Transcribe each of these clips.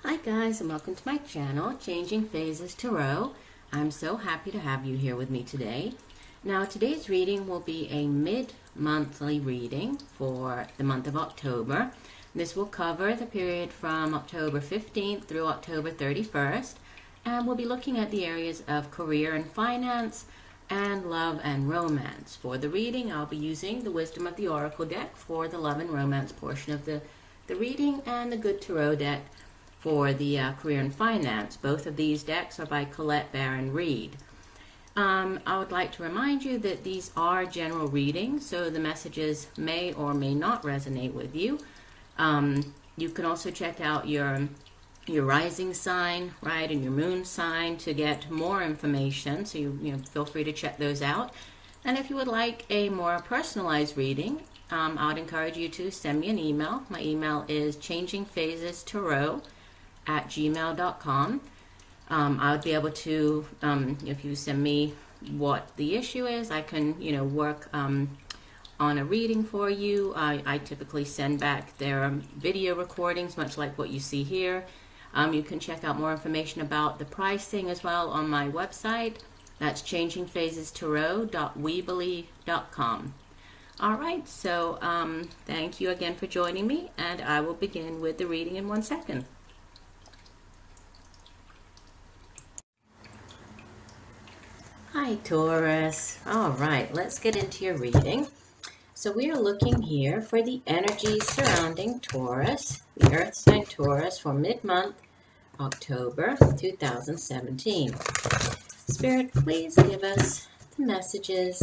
Hi guys, and welcome to my channel, Changing Phases Tarot. I'm so happy to have you here with me today. Now today's reading will be a mid-monthly reading for the month of October. This will cover the period from October 15th through October 31st, and we'll be looking at the areas of career and finance and love and romance. For the reading, I'll be using the Wisdom of the Oracle deck for the love and romance portion of the reading, and the Good Tarot deck for the career and finance. Both of these decks are by Colette Baron Reed. I would like to remind you that these are general readings, so the messages may or may not resonate with you. You can also check out your rising sign, right, and your moon sign to get more information, so you feel free to check those out. And if you would like a more personalized reading, I would encourage you to send me an email. My email is changingphasestarot@gmail.com. I would be able to, if you send me what the issue is, I can, work on a reading for you. I typically send back their video recordings, much like what you see here. You can check out more information about the pricing as well on my website. That's changingphasestarot.weebly.com. All right, so thank you again for joining me, and I will begin with the reading in 1 second. Hi, Taurus. All right, let's get into your reading. So we are looking here for the energy surrounding Taurus, the Earth sign Taurus, for mid-month October 2017. Spirit, please give us the messages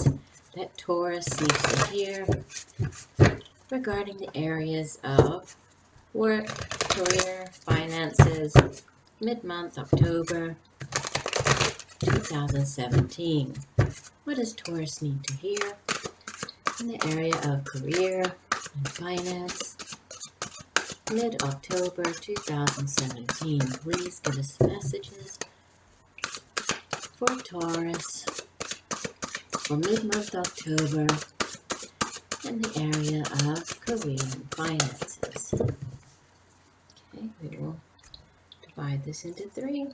that Taurus needs to hear regarding the areas of work, career, finances, mid-month October 2017. What does Taurus need to hear in the area of career and finance, mid-October 2017? Please give us messages for Taurus for mid-month October in the area of career and finances. Okay, we will divide this into 3.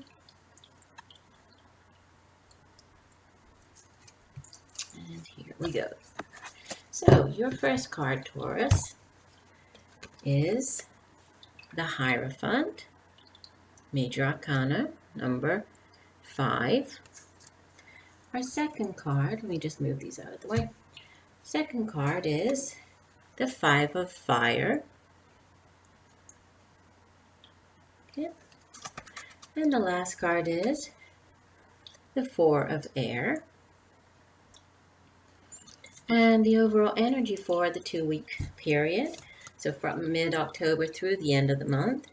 And here we go. So your first card, Taurus, is the Hierophant, Major Arcana, number 5. Our second card, let me just move these out of the way. Second card is the 5 of Fire. Okay. And the last card is the 4 of Air. And the overall energy for the 2-week period, so from mid-October through the end of the month,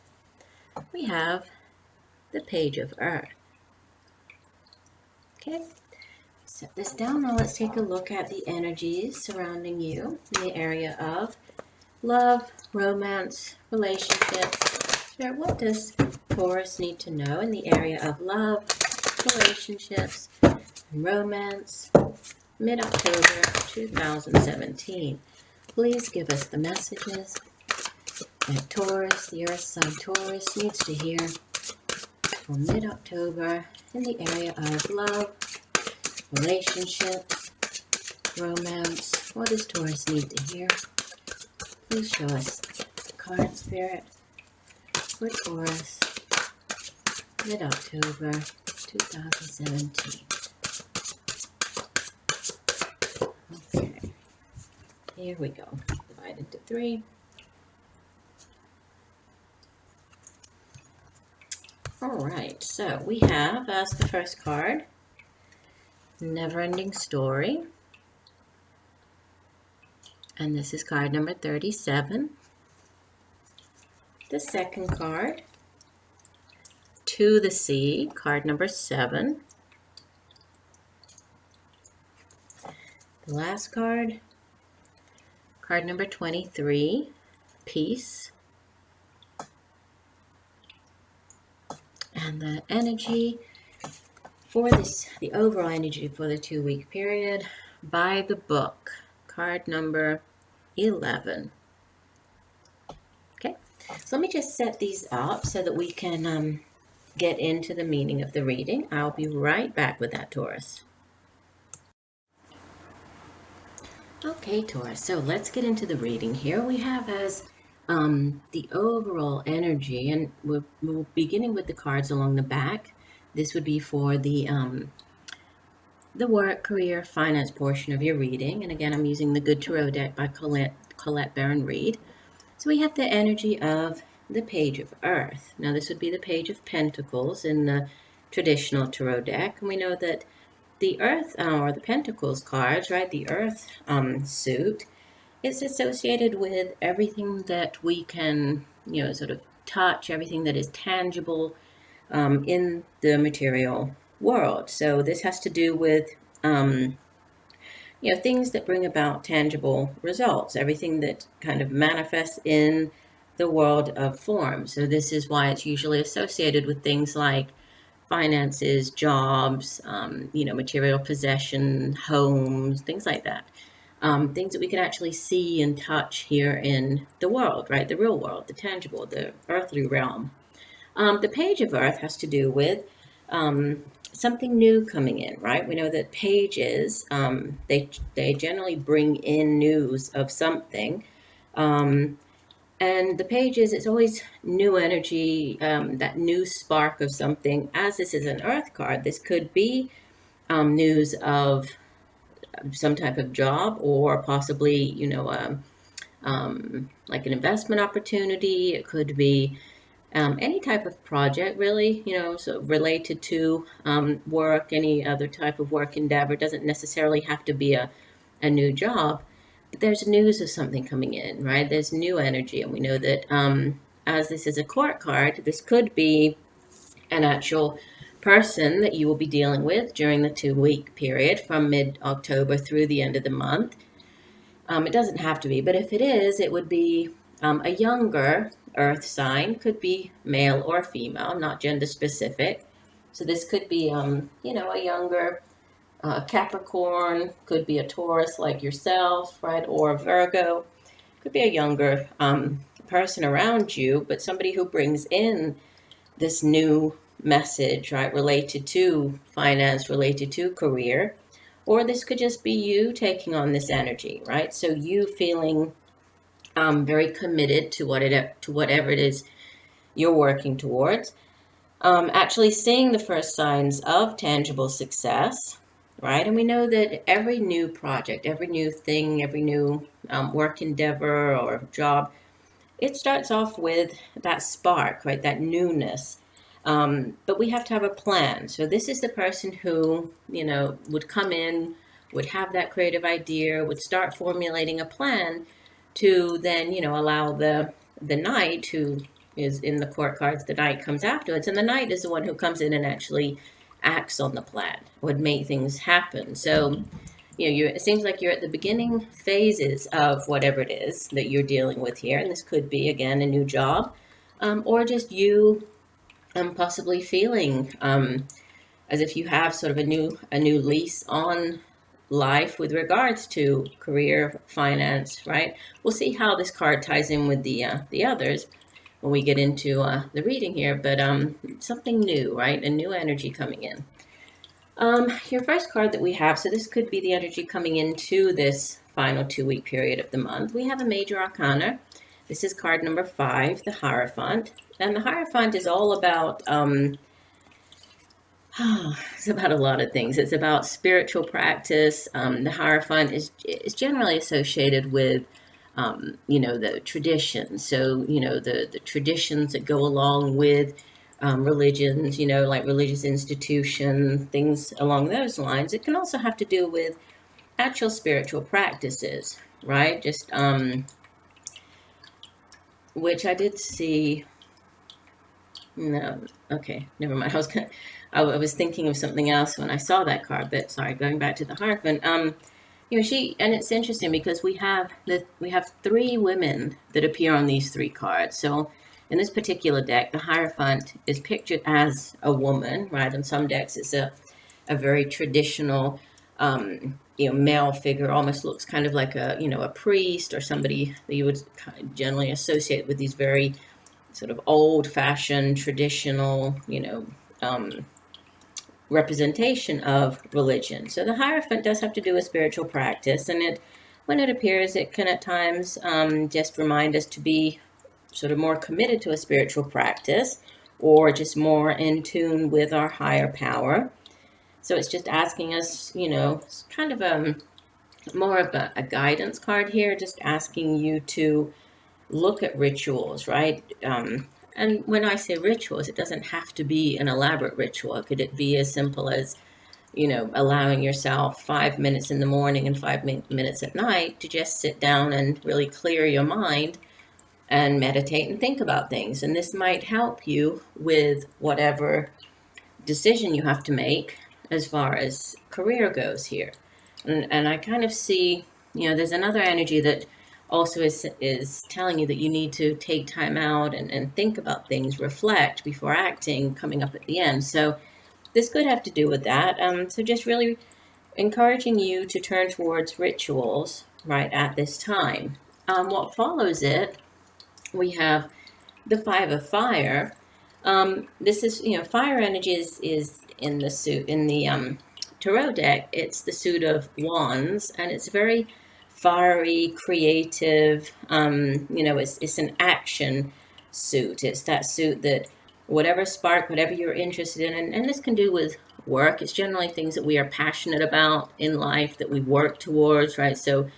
we have the Page of Earth. Okay, set this down. Now let's take a look at the energies surrounding you in the area of love, romance, relationships. Spirit, what does Taurus need to know in the area of love, relationships, and romance, mid-October 2017. Please give us the messages that Taurus, the Earth sign Taurus, needs to hear for mid-October in the area of love, relationships, romance. What does Taurus need to hear? Please show us the card, Spirit, for Taurus, mid-October 2017. Okay, here we go. Divide into 3. All right, so we have as the first card, Never-Ending Story. And this is card number 37. The second card, To the Sea, card number 7. The last card, card number 23, Peace. And the energy for this, the overall energy for the 2-week period, By the Book, card number 11. Okay, So let me just set these up so that we can get into the meaning of the reading. I'll be right back with that, Taurus. Okay, Taurus, so let's get into the reading here. We have as the overall energy, and we're beginning with the cards along the back. This would be for the work, career, finance portion of your reading. And again, I'm using the Good Tarot deck by Colette Baron Reed. So we have the energy of the Page of Earth. Now this would be the Page of Pentacles in the traditional tarot deck. And we know that the Earth, or the Pentacles cards, right, the Earth suit, is associated with everything that we can, sort of touch, everything that is tangible in the material world. So this has to do with things that bring about tangible results, everything that kind of manifests in the world of form. So this is why it's usually associated with things like finances, jobs, material possession, homes, things like that. Things that we can actually see and touch here in the world, right? The real world, the tangible, the earthly realm. The Page of Earth has to do with something new coming in, right? We know that pages, they generally bring in news of something. And the pages, it's always new energy, that new spark of something. As this is an Earth card, this could be news of some type of job, or possibly, like an investment opportunity. It could be any type of project, really, so related to work, any other type of work endeavor. Doesn't necessarily have to be a new job. But there's news of something coming in, right? There's new energy. And we know that as this is a court card, this could be an actual person that you will be dealing with during the 2-week period from mid-October through the end of the month. It doesn't have to be, but if it is, it would be a younger Earth sign. Could be male or female, not gender specific. So this could be, a younger Capricorn, could be a Taurus like yourself, right? Or Virgo. Could be a younger person around you, but somebody who brings in this new message, right? Related to finance, related to career. Or this could just be you taking on this energy, right? So you feeling very committed to whatever it is you're working towards. Actually seeing the first signs of tangible success, right? And we know that every new project, every new thing, every new work endeavor or job, it starts off with that spark, right? That newness. But we have to have a plan. So this is the person who, would come in, would have that creative idea, would start formulating a plan to then, allow the knight, who is in the court cards, the knight comes afterwards. And the knight is the one who comes in and actually acts on the plan, would make things happen. So, it seems like you're at the beginning phases of whatever it is that you're dealing with here. And this could be, again, a new job, or just you possibly feeling as if you have sort of a new lease on life with regards to career, finance, right? We'll see how this card ties in with the others when we get into the reading here, but something new, right? A new energy coming in. Your first card that we have, so this could be the energy coming into this final 2-week period of the month. We have a major arcana. This is card number 5, the Hierophant. And the Hierophant is all about, it's about a lot of things. It's about spiritual practice. The Hierophant is generally associated with, the traditions. So, the traditions that go along with religions, like religious institution, things along those lines. It can also have to do with actual spiritual practices, right? Just, which I did see. No, okay, never mind. I was thinking of something else when I saw that card, but sorry, going back to the Hierophant. And it's interesting because we have 3 women that appear on these 3 cards. So in this particular deck, the Hierophant is pictured as a woman, right? On some decks, it's a very traditional, male figure. Almost looks kind of like a priest or somebody that you would generally associate with these very sort of old-fashioned, traditional, representation of religion. So the Hierophant does have to do with spiritual practice, and when it appears, it can at times just remind us to be sort of more committed to a spiritual practice, or just more in tune with our higher power. So it's just asking us, it's kind of more of a guidance card here, just asking you to look at rituals, right? And when I say rituals, it doesn't have to be an elaborate ritual. Could it be as simple as, allowing yourself 5 minutes in the morning and 5 minutes at night to just sit down and really clear your mind and meditate and think about things. And this might help you with whatever decision you have to make as far as career goes here. And I kind of see, there's another energy that also is telling you that you need to take time out and think about things, reflect before acting, coming up at the end. So this could have to do with that. So just really encouraging you to turn towards rituals right at this time. What follows it, we have the Five of Fire. This is, fire energy is in the suit, in the tarot deck. It's the suit of wands, and it's very fiery, creative. It's an action suit. It's that suit that whatever spark, whatever you're interested in, and this can do with work. It's generally things that we are passionate about in life that we work towards, right? So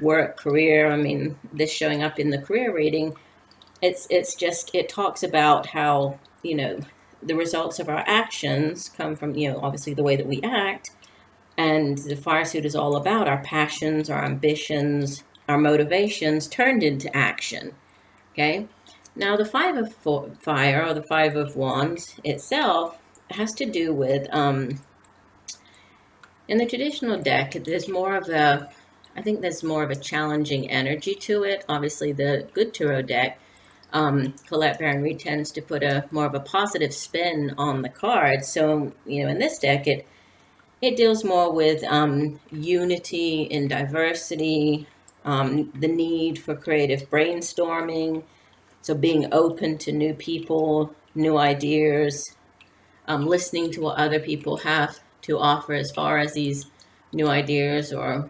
work, career, this showing up in the career reading, it talks about how, the results of our actions come from, obviously the way that we act. And the fire suit is all about our passions, our ambitions, our motivations turned into action. Okay. Now the Five of Fire, or the Five of Wands itself, has to do with, in the traditional deck, there's more of a challenging energy to it. Obviously the good tarot deck, Colette Baron-Reid tends to put more of a positive spin on the cards. So, in this deck, it deals more with unity in diversity, the need for creative brainstorming, so being open to new people, new ideas, listening to what other people have to offer as far as these new ideas, or,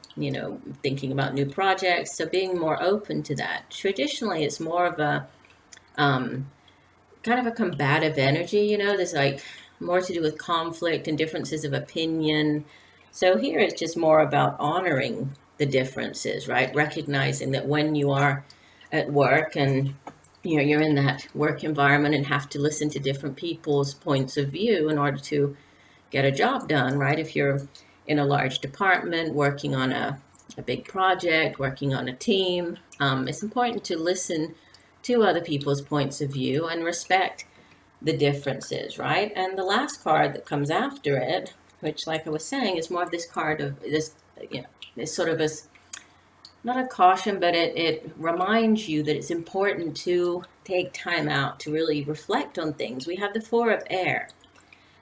thinking about new projects. So being more open to that. Traditionally, it's more of a kind of a combative energy, there's more to do with conflict and differences of opinion. So here it's just more about honoring the differences, right? Recognizing that when you are at work and you're in that work environment and have to listen to different people's points of view in order to get a job done, right? If you're in a large department working on a big project, working on a team, it's important to listen to other people's points of view and respect the differences, right? And the last card that comes after it, which, like I was saying, is more of this card of this, it's sort of not a caution, but it reminds you that it's important to take time out to really reflect on things. We have the Four of Air.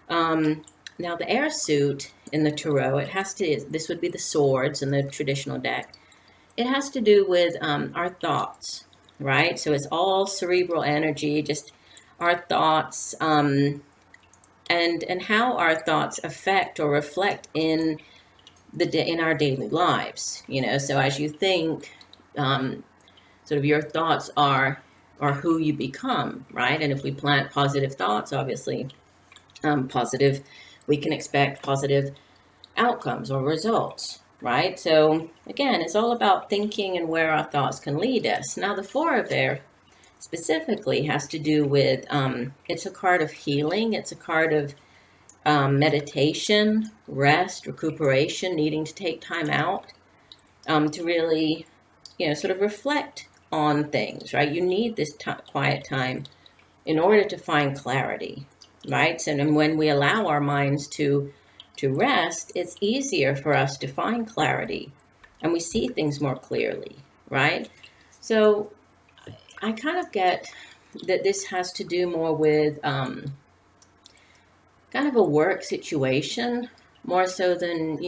Now the air suit in the tarot, this would be the swords in the traditional deck. It has to do with our thoughts, right? So it's all cerebral energy, just our thoughts, and how our thoughts affect or reflect in our daily lives. So as you think, sort of your thoughts are who you become, right? And if we plant positive thoughts, obviously, we can expect positive outcomes or results, right? So again, it's all about thinking and where our thoughts can lead us. Now the Four of Air specifically has to do with, it's a card of healing. It's a card of meditation, rest, recuperation, needing to take time out to really, sort of reflect on things, right? You need this quiet time in order to find clarity, right? And when we allow our minds to rest, it's easier for us to find clarity and we see things more clearly, right? So I kind of get that this has to do more with kind of a work situation, more so than,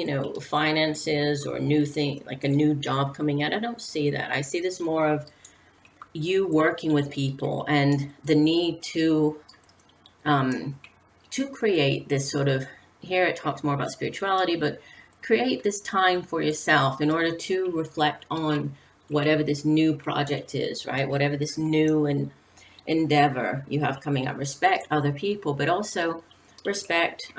finances or new thing, like a new job coming out. I don't see that. I see this more of you working with people and the need to create this sort of, here it talks more about spirituality, but create this time for yourself in order to reflect on whatever this new project is, right? Whatever this new and endeavor you have coming up. Respect other people, but also respect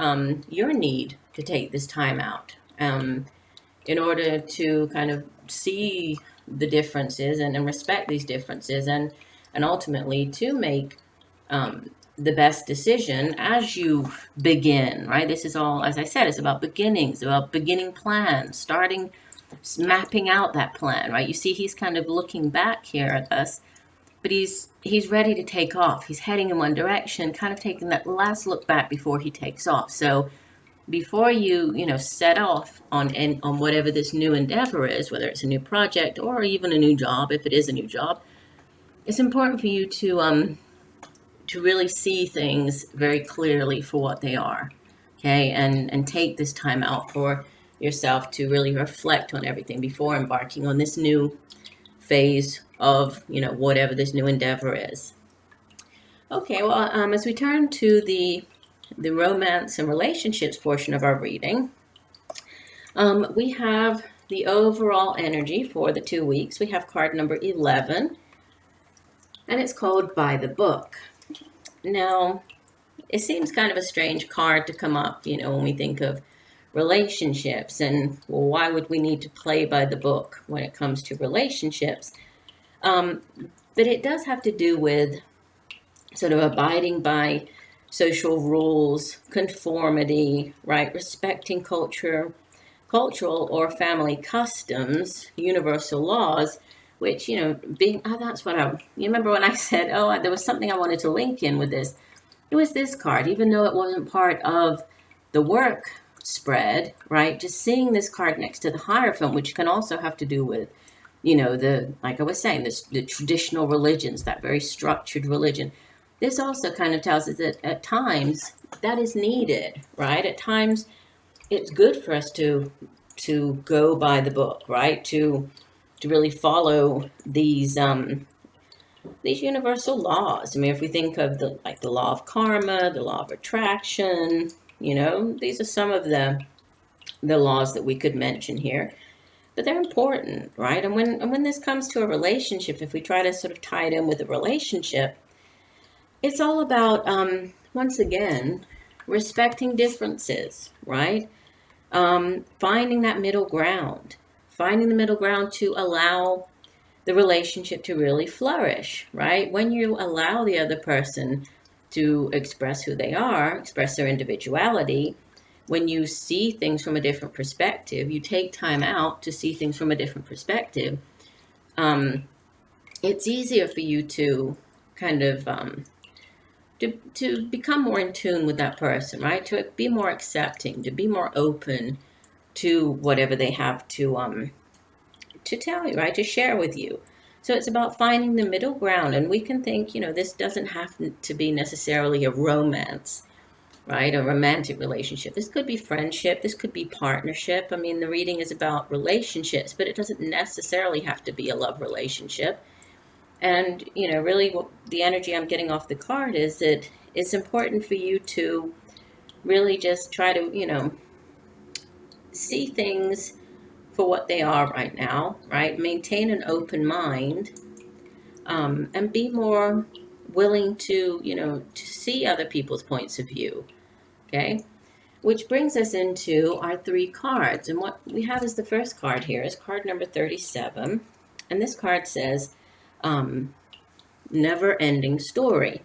your need to take this time out in order to kind of see the differences and respect these differences and ultimately to make the best decision as you begin, right? This is all, as I said, it's about beginnings, about beginning plans, starting, mapping out that plan, right? You see, he's kind of looking back here at us, but he's ready to take off. He's heading in one direction, kind of taking that last look back before he takes off. So before you set off on whatever this new endeavor is, whether it's a new project or even a new job, if it is a new job, it's important for you to really see things very clearly for what they are, okay, and take this time out for yourself to really reflect on everything before embarking on this new phase of whatever this new endeavor is. Okay, well, as we turn to the romance and relationships portion of our reading, we have the overall energy for the 2 weeks. We have card number 11, and it's called By the Book. Now, it seems kind of a strange card to come up, when we think of relationships, and well, why would we need to play by the book when it comes to relationships? But it does have to do with sort of abiding by social rules, conformity, right? Respecting cultural or family customs, universal laws, which, being, that's what you remember when I said, there was something I wanted to link in with this. It was this card, even though it wasn't part of the work spread, right? Just seeing this card next to the Hierophant, which can also have to do with, like I was saying, the traditional religions, that very structured religion. This also kind of tells us that at times that is needed, right? At times it's good for us to go by the book, right? To really follow these universal laws. I mean, if we think of the law of karma, the law of attraction, these are some of the laws that we could mention here. But they're important, right? And when this comes to a relationship, if we try to sort of tie it in with a relationship, it's all about, once again, respecting differences, right? Finding that middle ground. Finding the middle ground to allow the relationship to really flourish, right? When you allow the other person to express who they are, express their individuality, when you see things from a different perspective, you take time out to see things from a different perspective, it's easier for you to kind of to become more in tune with that person, right? To be more accepting, to be more open to whatever they have to tell you, right? To share with you. So it's about finding the middle ground. And we can think, this doesn't have to be necessarily a romance, right? A romantic relationship. This could be friendship. This could be partnership. I mean, the reading is about relationships, but it doesn't necessarily have to be a love relationship. And, really what the energy I'm getting off the card is that it's important for you to really just try to, see things for what they are right now, right? Maintain an open mind, and be more willing to, to see other people's points of view, okay? Which brings us into our 3 cards. And what we have as the first card here is card number 37. And this card says, never-ending story,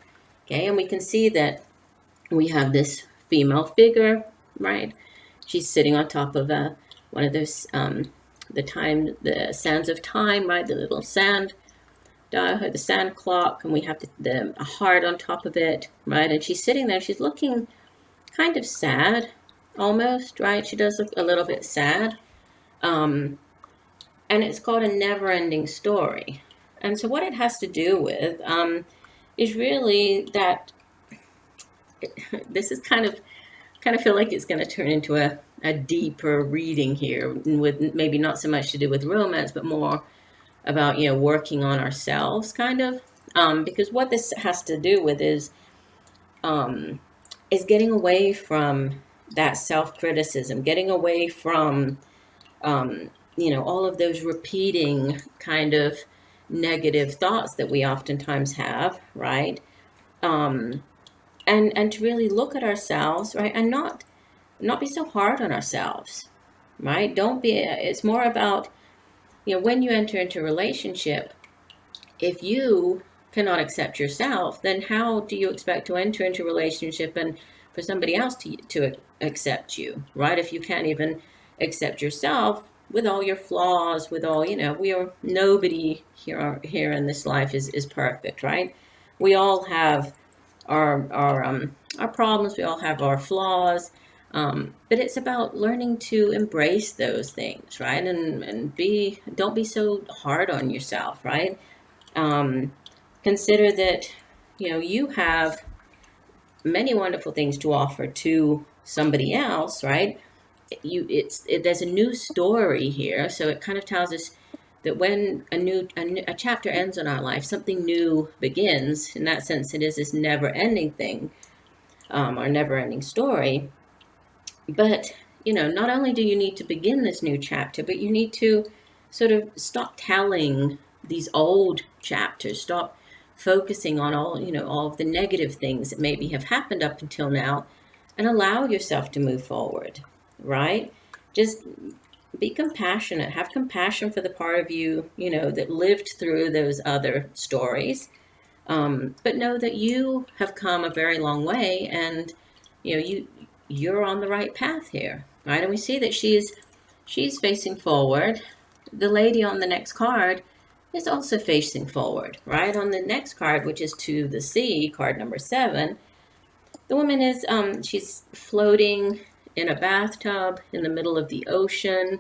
okay? And we can see that we have this female figure, right? She's sitting on top of one of those, the sands of time, right? The little sand dial, the sand clock, and we have a heart on top of it, right? And she's sitting there. She's looking kind of sad, almost, right? She does look a little bit sad. And it's called a never-ending story. And so what it has to do with is really that this is kind of feel like it's going to turn into a deeper reading here with maybe not so much to do with romance, but more about, working on ourselves, kind of. Because what this has to do with is getting away from that self-criticism, getting away from, all of those repeating kind of negative thoughts that we oftentimes have, right? And to really look at ourselves, right, and not be so hard on ourselves, right? Don't be. It's more about, when you enter into a relationship, if you cannot accept yourself, then how do you expect to enter into a relationship and for somebody else to accept you, right? If you can't even accept yourself with all your flaws, with all, nobody here in this life is perfect, right? We all have our problems. We all have our flaws. But it's about learning to embrace those things, right? And don't be so hard on yourself, right? Consider that, you have many wonderful things to offer to somebody else, right? There's a new story here. So it kind of tells us that when a chapter ends in our life, something new begins. In that sense, it is this never-ending thing, or never-ending story. But, not only do you need to begin this new chapter, but you need to sort of stop telling these old chapters, stop focusing on all of the negative things that maybe have happened up until now, and allow yourself to move forward, right? Just be compassionate. Have compassion for the part of you, that lived through those other stories. But know that you have come a very long way, and, you're on the right path here, right? And we see that she's facing forward. The lady on the next card is also facing forward, right? On the next card, which is to the sea, card number 7, the woman is, she's floating in a bathtub in the middle of the ocean,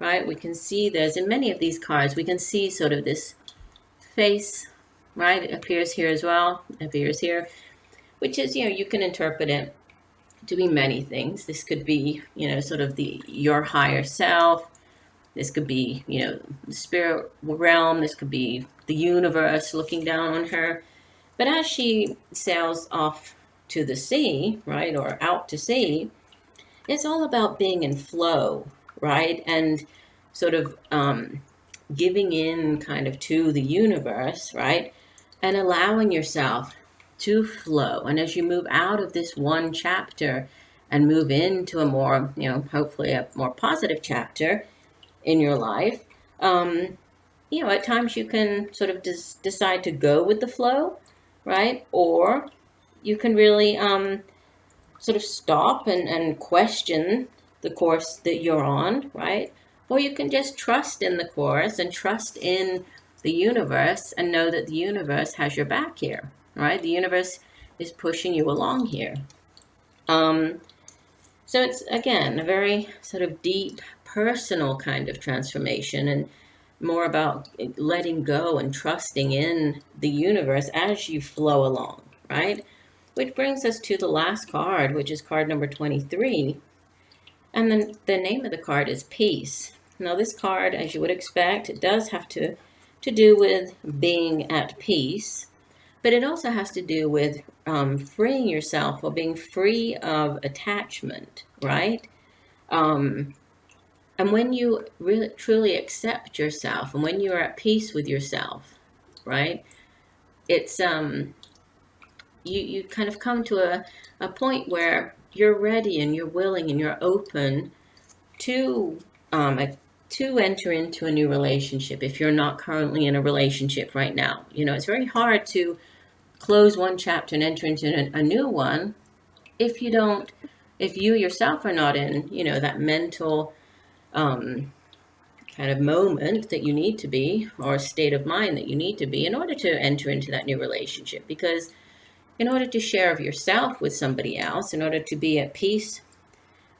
right? We can see in many of these cards, we can see sort of this face, right? It appears here as well, appears here, which is, you can interpret it to be many things. This could be, sort of your higher self. This could be, the spirit realm. This could be the universe looking down on her. But as she sails off to the sea, right, or out to sea, it's all about being in flow, right? And sort of giving in kind of to the universe, right? And allowing yourself to flow. And as you move out of this one chapter and move into a more, hopefully a more positive chapter in your life, at times you can sort of decide to go with the flow, right? Or you can really sort of stop and question the course that you're on, right? Or you can just trust in the course and trust in the universe and know that the universe has your back here, right? The universe is pushing you along here. So it's, again, a very sort of deep, personal kind of transformation, and more about letting go and trusting in the universe as you flow along, right? Which brings us to the last card, which is card number 23. And then the name of the card is Peace. Now this card, as you would expect, it does have to do with being at peace, but it also has to do with freeing yourself or being free of attachment, right? And when you really truly accept yourself and when you are at peace with yourself, right, it's you kind of come to a point where you're ready and you're willing and you're open to enter into a new relationship if you're not currently in a relationship right now. It's very hard to close one chapter and enter into a new one if you yourself are not in, that mental kind of moment that you need to be, or a state of mind that you need to be in order to enter into that new relationship. Because in order to share of yourself with somebody else, in order to be at peace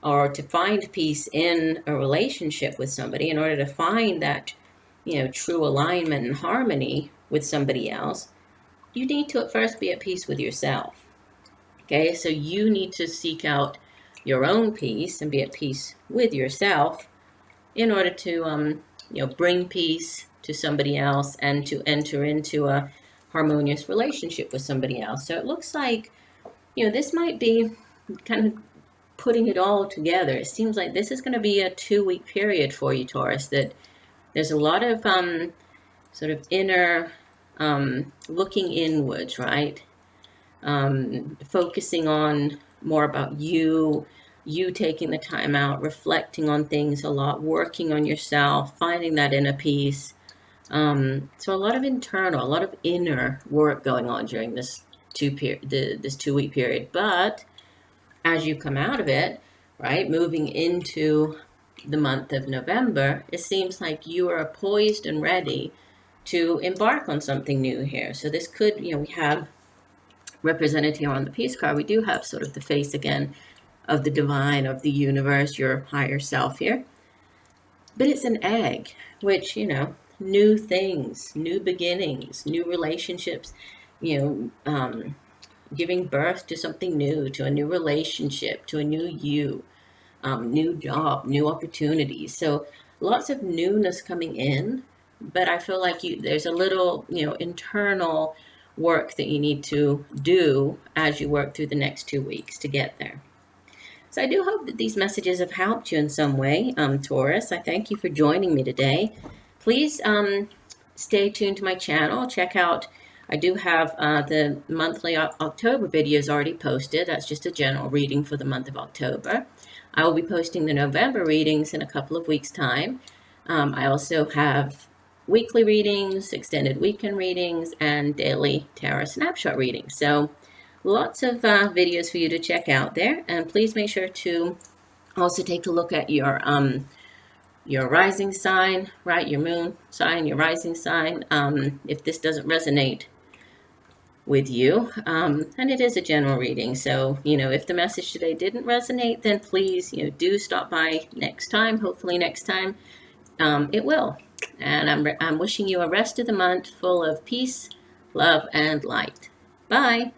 or to find peace in a relationship with somebody, in order to find that, true alignment and harmony with somebody else, you need to at first be at peace with yourself. Okay, so you need to seek out your own peace and be at peace with yourself in order to, bring peace to somebody else and to enter into a harmonious relationship with somebody else. So it looks like, this might be kind of putting it all together. It seems like this is going to be a 2-week period for you, Taurus, that there's a lot of sort of inner looking inwards, right? Focusing on more about you taking the time out, reflecting on things a lot, working on yourself, finding that inner peace. So a lot of internal, a lot of inner work going on during this 2-week period. But as you come out of it, right, moving into the month of November, it seems like you are poised and ready to embark on something new here. So this could, we have represented here on the peace card, we do have sort of the face again of the divine, of the universe, your higher self here. But it's an egg, which, new things, new beginnings, new relationships, giving birth to something new, to a new relationship, to a new you, new job, new opportunities. So lots of newness coming in, but I feel like there's a little, internal work that you need to do as you work through the next 2 weeks to get there. So I do hope that these messages have helped you in some way, Taurus. I thank you for joining me today. Please stay tuned to my channel. Check out, I do have the monthly October videos already posted. That's just a general reading for the month of October. I will be posting the November readings in a couple of weeks' time. I also have weekly readings, extended weekend readings, and daily tarot snapshot readings. So lots of videos for you to check out there. And please make sure to also take a look at your rising sign, right? Your moon sign, your rising sign. If this doesn't resonate with you, and it is a general reading. So, if the message today didn't resonate, then please, do stop by next time. Hopefully next time it will. And I'm wishing you a rest of the month full of peace, love, and light. Bye.